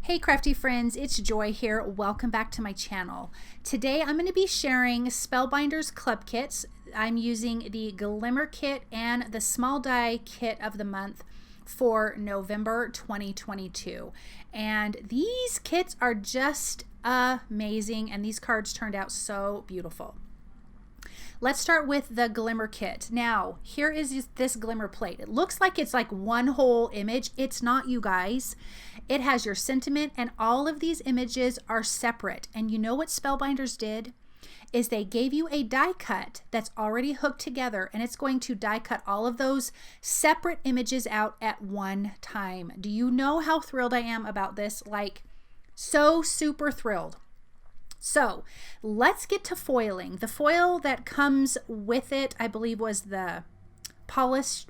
Hey crafty friends, it's Joy here. Welcome back to my channel. Today I'm going to be sharing Spellbinders club kits. I'm using the Glimmer Kit and the Small Die Kit of the month for November 2022. And these kits are just amazing, and these cards turned out so beautiful. Let's start with the Glimmer Kit. Now, here is this glimmer plate. It looks like it's like one whole image. It's not, you guys. It has your sentiment, and all of these images are separate. And you know what Spellbinders did? Is they gave you a die cut that's already hooked together, and it's going to die cut all of those separate images out at one time. Do you know how thrilled I am about this? Like, so super thrilled. So let's get to foiling. The foil that comes with it, I believe, was the polished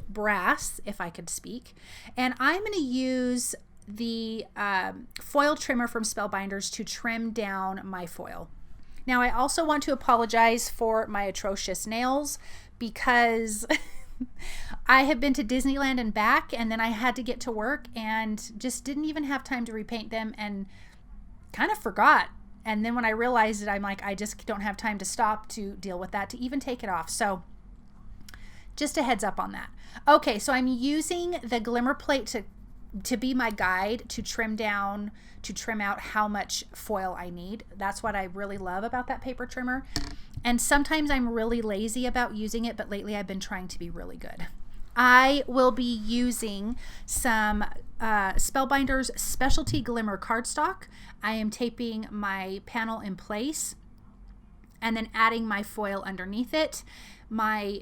brass, if I could speak. And I'm going to use the foil trimmer from Spellbinders to trim down my foil. Now, I also want to apologize for my atrocious nails because I have been to Disneyland and back, and then I had to get to work and just didn't even have time to repaint them and kind of forgot. And then when I realized it, I'm like, I just don't have time to stop to deal with that, to even take it off. So just a heads up on that. Okay, so I'm using the glimmer plate to be my guide to trim down, to trim out how much foil I need. That's what I really love about that paper trimmer. And sometimes I'm really lazy about using it, but lately I've been trying to be really good. I will be using some Spellbinders Specialty Glimmer Cardstock. I am taping my panel in place and then adding my foil underneath it. My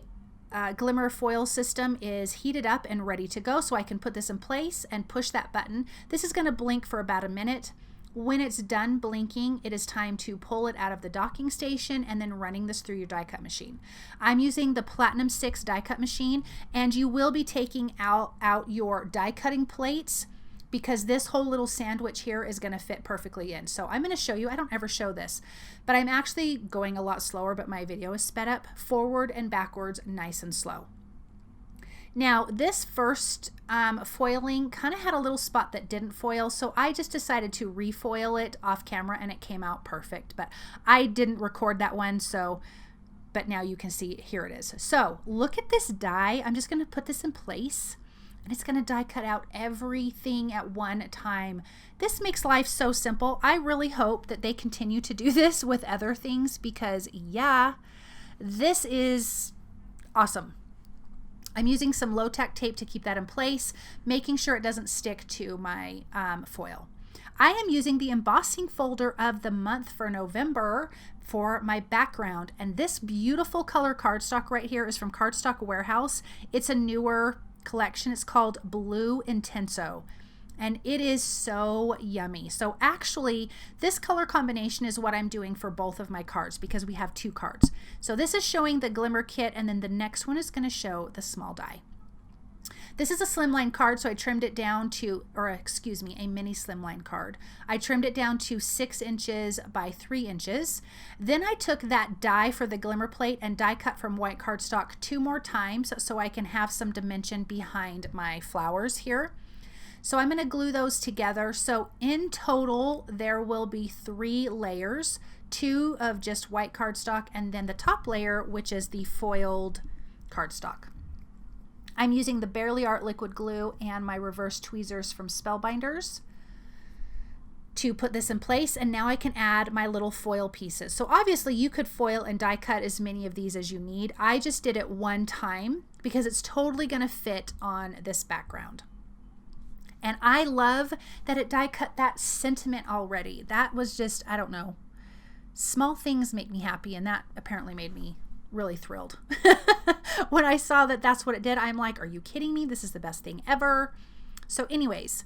glimmer foil system is heated up and ready to go, so I can put this in place and push that button. This is going to blink for about a minute. When it's done blinking, it is time to pull it out of the docking station and then running this through your die cut machine. I'm using the Platinum 6 die cut machine, and you will be taking out your die cutting plates because this whole little sandwich here is going to fit perfectly in. So I'm going to show you. I don't ever show this, but I'm actually going a lot slower, but my video is sped up forward and backwards, nice and slow. Now, this first foiling kind of had a little spot that didn't foil, so I just decided to refoil it off camera, and it came out perfect. But I didn't record that one, but now you can see, here it is. So look at this die. I'm just going to put this in place, and it's going to die cut out everything at one time. This makes life so simple. I really hope that they continue to do this with other things because, yeah, this is awesome. I'm using some low-tack tape to keep that in place, making sure it doesn't stick to my foil. I am using the embossing folder of the month for November for my background, and this beautiful color cardstock right here is from Cardstock Warehouse. It's a newer collection. It's called Blue Intenso, and it is so yummy. So actually, this color combination is what I'm doing for both of my cards because we have two cards. So this is showing the Glimmer Kit, and then the next one is going to show the small die. This is a slimline card, so I trimmed it down to, or excuse me, a mini slimline card. I trimmed it down to 6 inches by 3 inches. Then I took that die for the glimmer plate and die cut from white cardstock 2 more times so I can have some dimension behind my flowers here. So I'm going to glue those together. So in total, there will be 3 layers, 2 of just white cardstock, and then the top layer, which is the foiled cardstock. I'm using the Barely Art liquid glue and my reverse tweezers from Spellbinders to put this in place, and now I can add my little foil pieces. So obviously you could foil and die cut as many of these as you need. I just did it one time because it's totally going to fit on this background. And I love that it die cut that sentiment already. That was just, I don't know, small things make me happy, and that apparently made me really thrilled. When I saw that that's what it did, I'm like, are you kidding me? This is the best thing ever. So anyways,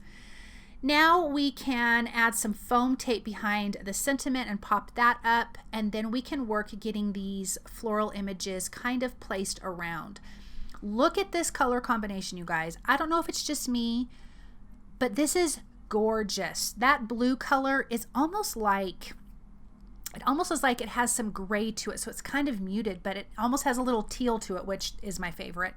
now we can add some foam tape behind the sentiment and pop that up, and then we can work getting these floral images kind of placed around. Look at this color combination, you guys. I don't know if it's just me, but this is gorgeous. That blue color is almost like, it almost is like it has some gray to it, so it's kind of muted, but it almost has a little teal to it, which is my favorite.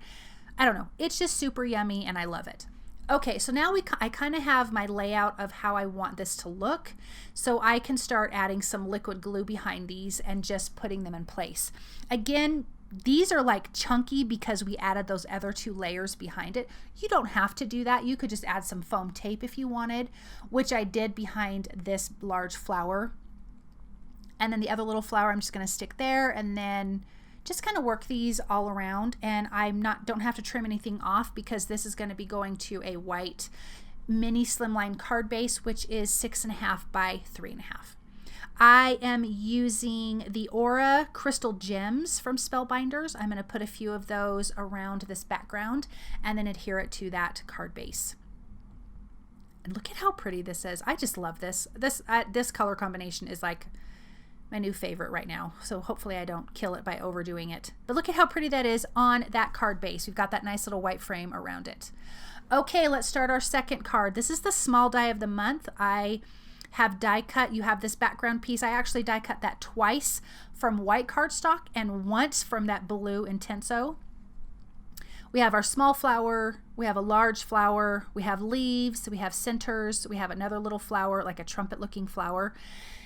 I don't know. It's just super yummy, and I love it. Okay, so now I kind of have my layout of how I want this to look. So I can start adding some liquid glue behind these and just putting them in place. Again, these are like chunky because we added those other 2 layers behind it. You don't have to do that. You could just add some foam tape if you wanted, which I did behind this large flower. And then the other little flower I'm just going to stick there, and then just kind of work these all around. And don't have to trim anything off because this is going to be going to a white mini slimline card base, which is 6.5 by 3.5. I am using the Aura Crystal Gems from Spellbinders. I'm going to put a few of those around this background and then adhere it to that card base. And look at how pretty this is. I just love this. This color combination is like my new favorite right now. So hopefully I don't kill it by overdoing it. But look at how pretty that is on that card base. We've got that nice little white frame around it. Okay, let's start our second card. This is the small die of the month. I have die cut. You have this background piece. I actually die cut that twice from white cardstock and once from that blue Intenso. We have our small flower, we have a large flower, we have leaves, we have centers, we have another little flower, like a trumpet looking flower.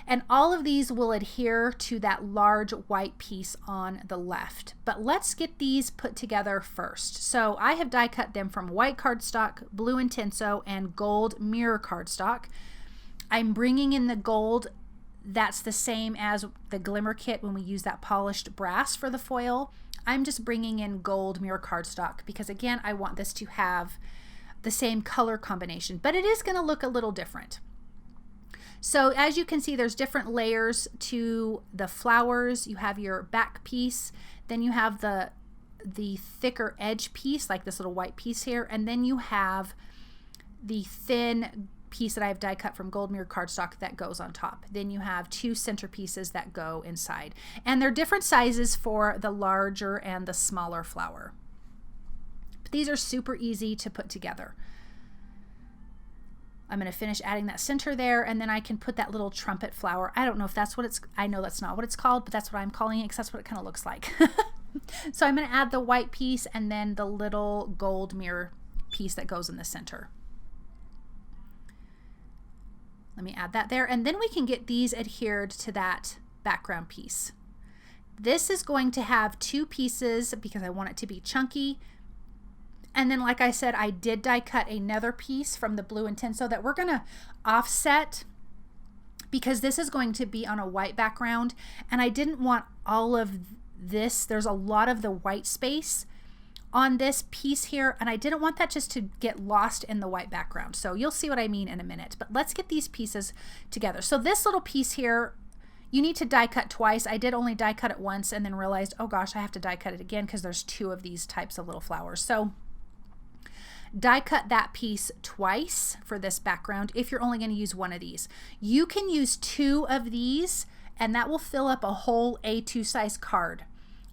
And all of these will adhere to that large white piece on the left. But let's get these put together first. So I have die cut them from white cardstock, blue Intenso, and gold mirror cardstock. I'm bringing in the gold. That's the same as the Glimmer Kit when we use that polished brass for the foil. I'm just bringing in gold mirror cardstock because, again, I want this to have the same color combination, but it is going to look a little different. So as you can see, there's different layers to the flowers. You have your back piece, then you have the thicker edge piece, like this little white piece here, and then you have the thin piece that I've die cut from gold mirror cardstock that goes on top. Then you have 2 center pieces that go inside. And they're different sizes for the larger and the smaller flower. But these are super easy to put together. I'm going to finish adding that center there, and then I can put that little trumpet flower. I don't know if that's what it's, I know that's not what it's called, but that's what I'm calling it because that's what it kind of looks like. So I'm going to add the white piece and then the little gold mirror piece that goes in the center. Let me add that there, and then we can get these adhered to that background piece. This is going to have 2 pieces because I want it to be chunky. And then, like I said, I did die cut another piece from the blue Intenso that we're going to offset because this is going to be on a white background, and I didn't want all of this. There's a lot of the white space on this piece here, and I didn't want that just to get lost in the white background. So you'll see what I mean in a minute, but let's get these pieces together. So this little piece here, you need to die cut twice. I did only die cut it once and then realized, oh gosh, I have to die cut it again because there's 2 of these types of little flowers. So die cut that piece twice for this background if you're only going to use 1 of these. You can use 2 of these and that will fill up a whole A2 size card.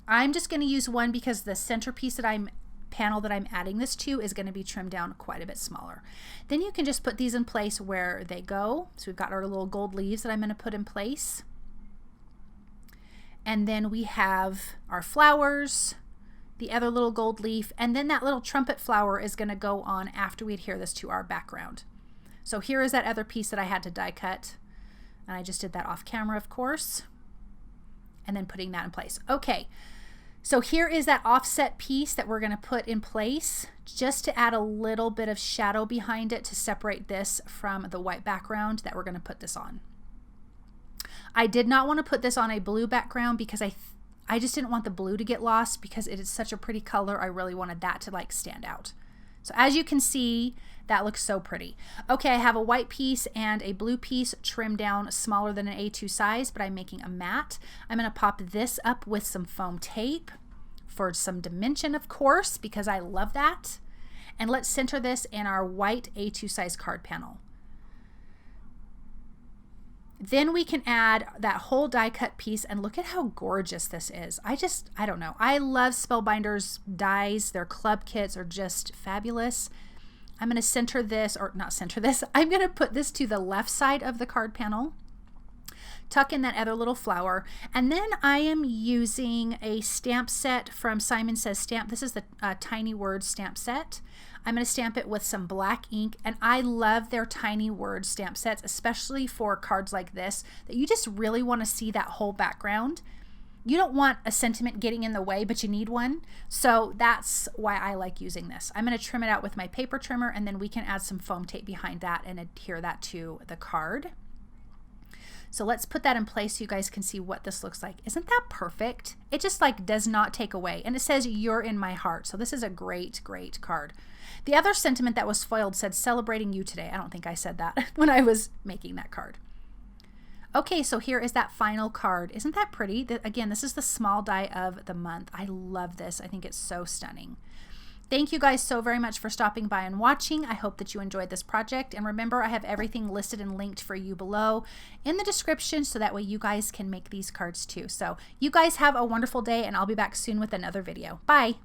I'm just going to use 1 because the centerpiece panel that I'm adding this to is going to be trimmed down quite a bit smaller. Then you can just put these in place where they go. So we've got our little gold leaves that I'm going to put in place. And then we have our flowers, the other little gold leaf, and then that little trumpet flower is going to go on after we adhere this to our background. So here is that other piece that I had to die cut. And I just did that off camera, of course. And then putting that in place. Okay, so here is that offset piece that we're going to put in place just to add a little bit of shadow behind it to separate this from the white background that we're going to put this on. I did not want to put this on a blue background because I just didn't want the blue to get lost because it is such a pretty color. I really wanted that to like stand out. So as you can see, that looks so pretty. Okay, I have a white piece and a blue piece trimmed down smaller than an A2 size, but I'm making a mat. I'm going to pop this up with some foam tape for some dimension, of course, because I love that. And let's center this in our white A2 size card panel. Then we can add that whole die cut piece, and look at how gorgeous this is. I don't know. I love Spellbinders dies. Their club kits are just fabulous. I'm going to center this, or not center this. I'm going to put this to the left side of the card panel tuck in that other little flower. And then I am using a stamp set from Simon Says Stamp. This is the Tiny Words stamp set. I'm going to stamp it with some black ink, and I love their Tiny Words stamp sets, especially for cards like this that you just really want to see that whole background. You don't want a sentiment getting in the way, but you need one. So that's why I like using this. I'm going to trim it out with my paper trimmer, and then we can add some foam tape behind that and adhere that to the card. So let's put that in place so you guys can see what this looks like. Isn't that perfect? It just like does not take away. And it says, "You're in my heart." So this is a great, great card. The other sentiment that was foiled said, "Celebrating you today." I don't think I said that when I was making that card. Okay, so here is that final card. Isn't that pretty? Again, this is the small die of the month. I love this. I think it's so stunning. Thank you guys so very much for stopping by and watching. I hope that you enjoyed this project. And remember, I have everything listed and linked for you below in the description, so that way you guys can make these cards too. So you guys have a wonderful day, and I'll be back soon with another video. Bye.